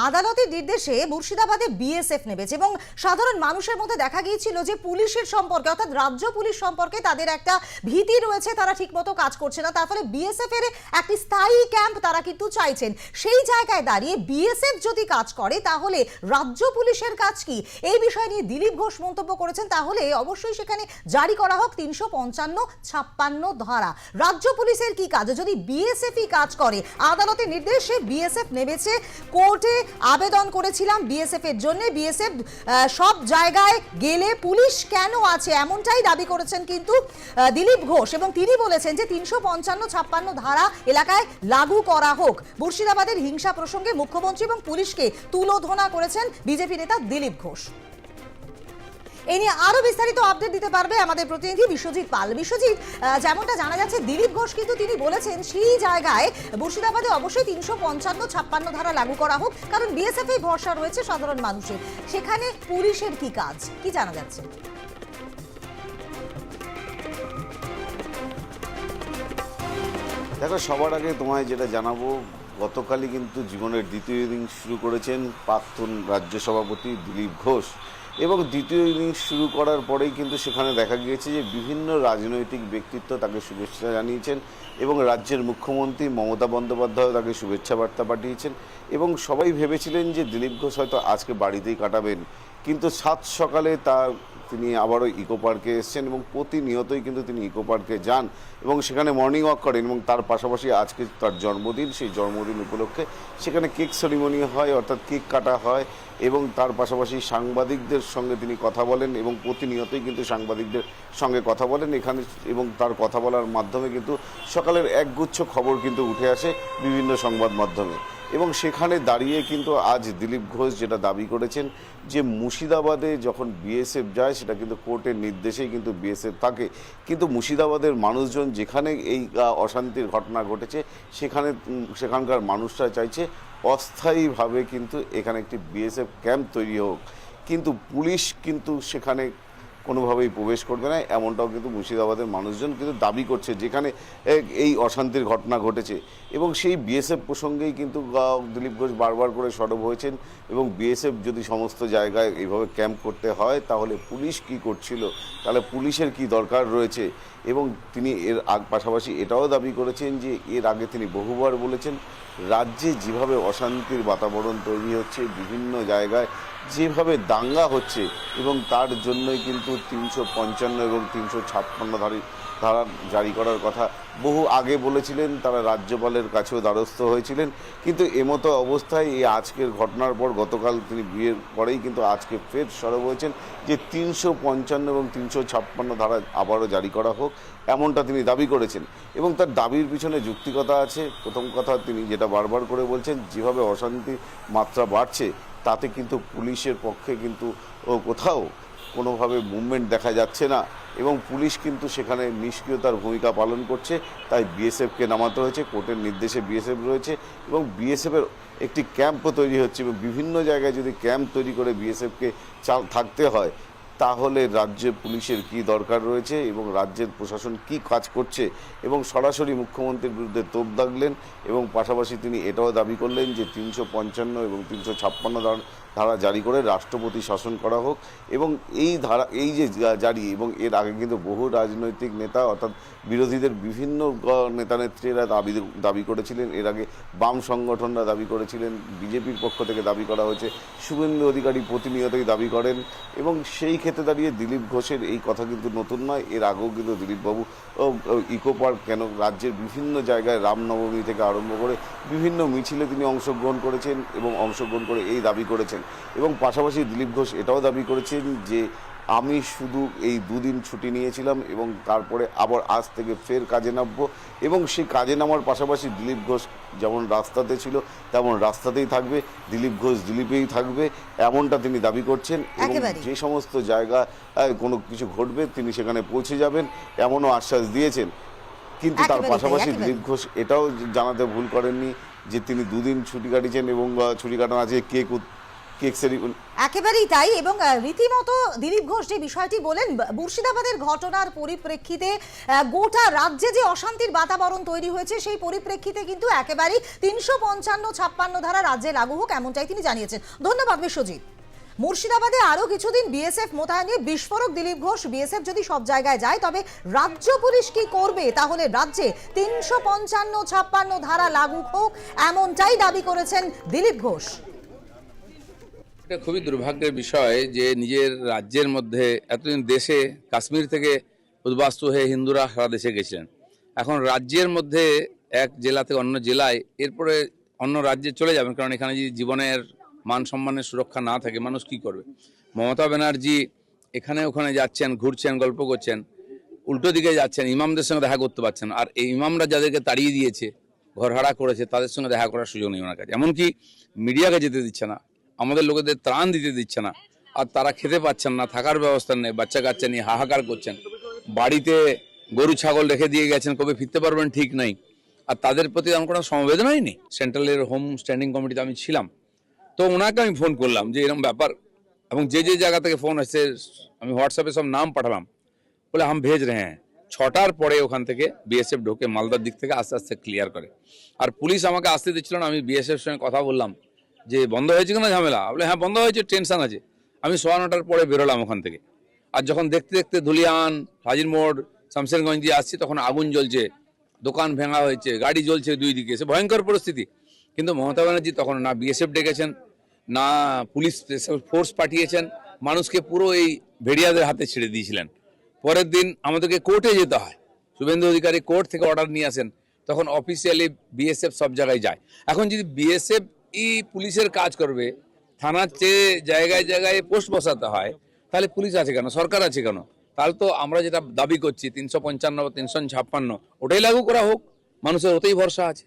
আদালতের নির্দেশে মুর্শিদাবাদে বিএসএফ নেমেছে এবং সাধারণ মানুষের মধ্যে দেখা গিয়েছিল যে পুলিশের সম্পর্কে অর্থাৎ রাজ্য পুলিশ সম্পর্কে তাদের একটা ভীতি রয়েছে, তারা ঠিকমতো কাজ করছে না। তার ফলে বিএসএফ এর একটি স্থায়ী ক্যাম্প তারা কিন্তু চাইছেন। সেই জায়গায় দাঁড়িয়ে বিএসএফ যদি কাজ করে তাহলে রাজ্য পুলিশের কাজ কি, এই বিষয় নিয়ে দিলীপ ঘোষ মন্তব্য করেছেন। তাহলে অবশ্যই সেখানে জারি করা হোক 355-56 ধারা। রাজ্য পুলিশের কি কাজ যদি বিএসএফই কাজ করে? আদালতের নির্দেশে বিএসএফ নেমেছে, কোর্টে আবেদন করেছিলাম বিএসএফ এর জন্য। বিএসএফ সব জায়গায় গেলে পুলিশ কেন আছে এমনটাই দাবি করেছেন কিন্তু দিলীপ ঘোষ, এবং তিনি বলেছেন যে 355-56 ধারা এলাকায় লাগু করা হোক। মুর্শিদাবাদের হিংসা প্রসঙ্গে মুখ্যমন্ত্রী এবং পুলিশকে তুলোধনা করেছেন বিজেপি নেতা দিলীপ ঘোষ। এই নিয়ে আরো বিস্তারিত আপডেট দিতে পারবে আমাদের প্রতিনিধি বিশ্বজিৎ পাল। বিশ্বজিৎ, যেমনটা জানা যাচ্ছে দিলীপ ঘোষ কিন্তু তিনি বলেছেন সেই জায়গায় মুর্শিদাবাদে অবশ্যই 355-56 ধারা লাগু করা হোক, কারণ বিএসএফ এই ভরসা রয়েছে সাধারণ মানুষের। সেখানে পুলিশের কি কাজ, কি জানা যাচ্ছে? দেখো, সবার আগে তোমায় যেটা জানাবো, গতকালই কিন্তু জীবনের দ্বিতীয় ইনিংস শুরু করেছেন প্রাক্তন রাজ্য সভাপতি দিলীপ ঘোষ, এবং দ্বিতীয় ইনিংস শুরু করার পরেই কিন্তু সেখানে দেখা গিয়েছে যে বিভিন্ন রাজনৈতিক ব্যক্তিত্ব তাকে শুভেচ্ছা জানিয়েছেন এবং রাজ্যের মুখ্যমন্ত্রী মমতা বন্দ্যোপাধ্যায় তাকে শুভেচ্ছা বার্তা পাঠিয়েছেন। এবং সবাই ভেবেছিলেন যে দিলীপ ঘোষ হয়তো আজকে বাড়িতেই কাটাবেন, কিন্তু সাত সকালে তিনি আবারও ইকো পার্কে এসছেন এবং প্রতিনিয়তই কিন্তু তিনি ইকো পার্কে যান এবং সেখানে মর্নিং ওয়াক করেন। এবং তার পাশাপাশি আজকে তার জন্মদিন, সেই জন্মদিন উপলক্ষে সেখানে কেক সেরিমনি হয়, অর্থাৎ কেক কাটা হয়, এবং তার পাশাপাশি সাংবাদিকদের সঙ্গে তিনি কথা বলেন এবং প্রতিনিয়তই কিন্তু সাংবাদিকদের সঙ্গে কথা বলেন এখানে। এবং তার কথা বলার মাধ্যমে কিন্তু সকালের একগুচ্ছ খবর কিন্তু উঠে আসে বিভিন্ন সংবাদ মাধ্যমে। এবং সেখানে দাঁড়িয়ে কিন্তু আজ দিলীপ ঘোষ যেটা দাবি করেছেন যে মুর্শিদাবাদে যখন বিএসএফ যায় সেটা কিন্তু কোর্টের নির্দেশেই কিন্তু বিএসএফ থাকে, কিন্তু মুর্শিদাবাদের মানুষজন যেখানে এই অশান্তির ঘটনা ঘটেছে সেখানকার মানুষরা চাইছে অস্থায়ীভাবে কিন্তু এখানে একটি বিএসএফ ক্যাম্প তৈরি হোক, কিন্তু পুলিশ কিন্তু সেখানে কোনোভাবেই প্রবেশ করবে না, এমনটাও কিন্তু মুর্শিদাবাদের মানুষজন কিন্তু দাবি করছে যেখানে এই অশান্তির ঘটনা ঘটেছে। এবং সেই বিএসএফ প্রসঙ্গেই কিন্তু দিলীপ ঘোষ বারবার করে সরব হয়েছেন এবং বিএসএফ যদি সমস্ত জায়গায় এইভাবে ক্যাম্প করতে হয় তাহলে পুলিশ কি করছিল, তাহলে পুলিশের কি দরকার রয়েছে। এবং তিনি এর পাশাপাশি এটাও দাবি করেছেন যে এর আগে তিনি বহুবার বলেছেন রাজ্যে যেভাবে অশান্তির বাতাবরণ তৈরি হচ্ছে, বিভিন্ন জায়গায় যেভাবে দাঙ্গা হচ্ছে, এবং তার জন্যই কিন্তু 355 এবং 356 ধারা জারি করার কথা বহু আগে বলেছিলেন, তারা রাজ্যপালের কাছেও দ্বারস্থ হয়েছিলেন। কিন্তু এমতো অবস্থায় এই আজকের ঘটনার পর গতকাল তিনি বিয়ের পরেই কিন্তু আজকে ফের সরব হয়েছেন যে 355 এবং 356 ধারা আবারও জারি করা হোক, এমনটা তিনি দাবি করেছেন। এবং তার দাবির পিছনে যুক্তিকতা আছে। প্রথম কথা, তিনি যেটা বারবার করে বলছেন যেভাবে অশান্তির মাত্রা বাড়ছে তাতে কিন্তু পুলিশের পক্ষে কিন্তু কোথাও কোনোভাবে মুভমেন্ট দেখা যাচ্ছে না, এবং পুলিশ কিন্তু সেখানে নিষ্ক্রিয়তার ভূমিকা পালন করছে। তাই বিএসএফকে নামাতে হয়েছে, কোর্টের নির্দেশে বিএসএফ রয়েছে এবং বিএসএফের একটি ক্যাম্পও তৈরি হচ্ছে। এবং বিভিন্ন জায়গায় যদি ক্যাম্প তৈরি করে বিএসএফকে থাকতে হয় তাহলে রাজ্যে পুলিশের কি দরকার রয়েছে এবং রাজ্যের প্রশাসন কি কাজ করছে। এবং সরাসরি মুখ্যমন্ত্রীর বিরুদ্ধে তোপ দাগলেন এবং পাশাপাশি তিনি এটাও দাবি করলেন যে 355 এবং 356 ধারা জারি করে রাষ্ট্রপতি শাসন করা হোক। এবং এই যে জারি, এবং এর আগে কিন্তু বহু রাজনৈতিক নেতা অর্থাৎ বিরোধীদের বিভিন্ন নেতানেত্রীরা দাবি করেছিলেন, এর আগে বাম সংগঠনরা দাবি করেছিলেন, বিজেপির পক্ষ থেকে দাবি করা হয়েছে, শুভেন্দু অধিকারী প্রতিনিয়তই দাবি করেন। এবং সেই ক্ষেত্রে দাঁড়িয়ে দিলীপ ঘোষের এই কথা কিন্তু নতুন নয়, এর আগেও কিন্তু দিলীপবাবু ইকো পার্ক কেন রাজ্যের বিভিন্ন জায়গায় রামনবমী থেকে আরম্ভ করে বিভিন্ন মিছিলে তিনি অংশগ্রহণ করেছেন এবং অংশগ্রহণ করে এই দাবি করেছেন। এবং পাশাপাশি দিলীপ ঘোষ এটাও দাবি করেছেন যে আমি শুধু এই দুদিন ছুটি নিয়েছিলাম এবং তারপরে আবার আজ থেকে ফের কাজে নামবো, এবং সেই কাজে নামার পাশাপাশি দিলীপ ঘোষ যেমন রাস্তাতে ছিল তেমন রাস্তাতেই থাকবে, দিলীপ ঘোষ দিলীপেই থাকবে, এমনটা তিনি দাবি করছেন। এবং যে সমস্ত জায়গায় কোনো কিছু ঘটবে তিনি সেখানে পৌঁছে যাবেন, এমনও আশ্বাস দিয়েছেন। কিন্তু তার পাশাপাশি দিলীপ ঘোষ এটাও জানাতে ভুল করেননি যে তিনি দুদিন ছুটি কাটিয়েছেন এবং ছুটি কাটানো আছে কেক একেবারেই তাই। এবং রীতিমতো দিলীপ ঘোষ যে বিষয়টি বলেন, মুর্শিদাবাদের ঘটনার পরিপ্রেক্ষিতে গোটা রাজ্যে যে অশান্তির বাতাবরণ তৈরি হয়েছে সেই পরিপ্রেক্ষিতে কিন্তু একেবারেই 355-56 ধারা রাজ্যে লাগু হোক এমনটাই তিনি জানিয়েছেন। ধন্যবাদ বিশ্বজিৎ। মুর্শিদাবাদে আরো কিছুদিন বিএসএফ মোতায়েনে বিস্ফোরক দিলীপ ঘোষ। বিএসএফ যদি সব জায়গায় যায় তবে রাজ্য পুলিশ কি করবে? তাহলে রাজ্যে 355-56 ধারা লাগু হোক এমনটাই দাবি করেছেন দিলীপ ঘোষ। এটা খুবই দুর্ভাগ্যের বিষয় যে নিজের রাজ্যের মধ্যে এতদিন দেশে কাশ্মীর থেকে উদ্বাস্তু হয়ে হিন্দুরা সারা দেশে গেছিলেন, এখন রাজ্যের মধ্যে এক জেলা থেকে অন্য জেলায়, এরপরে অন্য রাজ্যে চলে যাবেন। কারণ এখানে যদি জীবনের মান সম্মানের সুরক্ষা না থাকে মানুষ কি করবে? মমতা ব্যানার্জি এখানে ওখানে যাচ্ছেন, ঘুরছেন, গল্প করছেন, উল্টো দিকে যাচ্ছেন, ইমামদের সঙ্গে দেখা করতে পারছেন। আর এই ইমামরা যাদেরকে তাড়িয়ে দিয়েছে, ঘর ভাড়া করেছে, তাদের সঙ্গে দেখা করার সুযোগ নেই ওনার কাছে। এমনকি মিডিয়াকে যেতে দিচ্ছে না, আমাদের লোকেদের ত্রাণ দিতে দিচ্ছে না, আর তারা খেতে পাচ্ছেন না, থাকার ব্যবস্থা নেই, বাচ্চা কাচ্চা নিয়ে হাহাকার করছেন, বাড়িতে গরু ছাগল রেখে দিয়ে গেছেন, কবে ফিরতে পারবেন ঠিক নাই, আর তাদের প্রতি আমার কোনো সমবেদনাই নেই। সেন্ট্রালের হোম স্ট্যান্ডিং কমিটিতে আমি ছিলাম, তো ওনাকে আমি ফোন করলাম যে এরকম ব্যাপার, এবং যে যে জায়গা থেকে ফোন আসছে আমি হোয়াটসঅ্যাপে সব নাম পাঠালাম, বলে হাম ভেজ রে হ্যাঁ। 6টার পরে ওখান থেকে বিএসএফ ঢোকে, মালদার দিক থেকে আস্তে আস্তে ক্লিয়ার করে। আর পুলিশ আমাকে আসতে দিচ্ছিল না। আমি বিএসএফ সঙ্গে কথা বললাম যে বন্ধ হয়েছে কিনা ঝামেলা, বলে হ্যাঁ বন্ধ হয়েছে, টেনশন আছে। আমি 9:15 পরে বেরোলাম ওখান থেকে। আর যখন দেখতে দেখতে ধুলিয়ান, হাজির মোড়, শামশেরগঞ্জ দিয়ে আসছি, তখন আগুন জ্বলছে, দোকান ভেঙা হয়েছে, গাড়ি জ্বলছে দুই দিকে, সে ভয়ঙ্কর পরিস্থিতি। কিন্তু মমতা ব্যানার্জি তখন না বিএসএফ ডেকেছেন, না পুলিশ ফোর্স পাঠিয়েছেন, মানুষকে পুরো এই ভেড়িয়াদের হাতে ছেড়ে দিয়েছিলেন। পরের দিন আমাদেরকে কোর্টে যেতে হয়, শুভেন্দু অধিকারী কোর্ট থেকে অর্ডার নিয়ে আসেন, তখন অফিসিয়ালি বিএসএফ সব জায়গায় যায়। এখন যদি বিএসএফ পুলিশের কাজ করবে, থানার চেয়ে জায়গায় জায়গায় পোস্ট বসাতে হয়, তাহলে পুলিশ আছে কেন, সরকার আছে কেন? তাহলে তো আমরা যেটা দাবি করছি 355 বা 356 ওটাই লাগু করা হোক, মানুষের ওতেই ভরসা আছে।